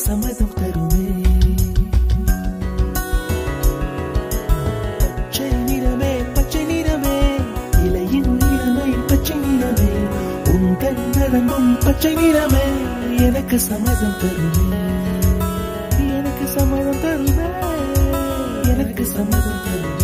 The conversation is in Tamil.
சம்மதம் தருமே. பச்சை நிறமே பச்சை நிறமே, இலையின் நிறமை பச்சை நிறமே, உங்கள் நரம்பும் பச்சை நிறமே, எனக்கு சம்மதம் தருமே, எனக்கு சம்மதம் தருமே, எனக்கு சம்மதம் தருமே.